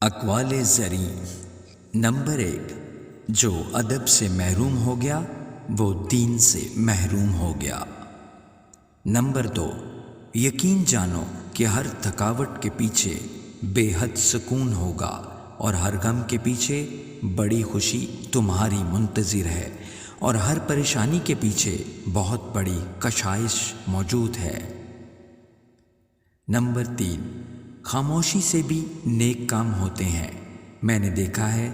اقوال زریں۔ نمبر 1، جو ادب سے محروم ہو گیا وہ دین سے محروم ہو گیا۔ نمبر 2، یقین جانو کہ ہر تھکاوٹ کے پیچھے بے حد سکون ہوگا اور ہر غم کے پیچھے بڑی خوشی تمہاری منتظر ہے، اور ہر پریشانی کے پیچھے بہت بڑی کشائش موجود ہے۔ نمبر 3، خاموشی سے بھی نیک کام ہوتے ہیں، میں نے دیکھا ہے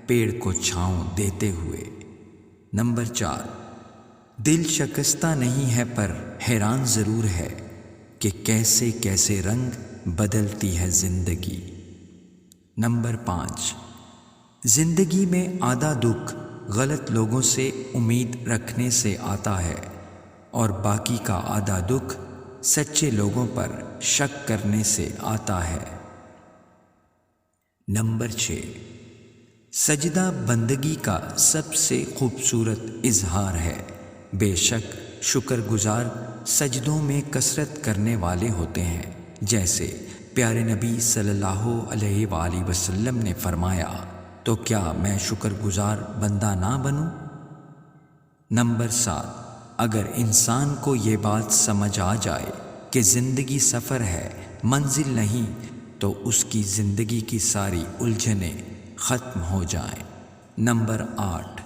پیڑ کو چھاؤں دیتے ہوئے۔ نمبر 4، دل شکستہ نہیں ہے پر حیران ضرور ہے کہ کیسے کیسے رنگ بدلتی ہے زندگی۔ نمبر 5، زندگی میں آدھا دکھ غلط لوگوں سے امید رکھنے سے آتا ہے، اور باقی کا آدھا دکھ سچے لوگوں پر شک کرنے سے آتا ہے۔ نمبر 6، سجدہ بندگی کا سب سے خوبصورت اظہار ہے، بے شک شکر گزار سجدوں میں کثرت کرنے والے ہوتے ہیں، جیسے پیارے نبی صلی اللہ علیہ وآلہ وسلم نے فرمایا، تو کیا میں شکر گزار بندہ نہ بنوں؟ نمبر 7، اگر انسان کو یہ بات سمجھ آ جائے کہ زندگی سفر ہے، منزل نہیں، تو اس کی زندگی کی ساری الجھنیں ختم ہو جائیں۔ نمبر 8،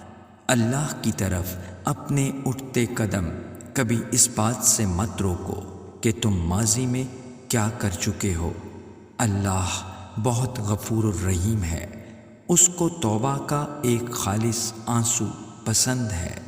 اللہ کی طرف اپنے اٹھتے قدم کبھی اس بات سے مت روکو کہ تم ماضی میں کیا کر چکے ہو۔ اللہ بہت غفور الرحیم ہے، اس کو توبہ کا ایک خالص آنسو پسند ہے۔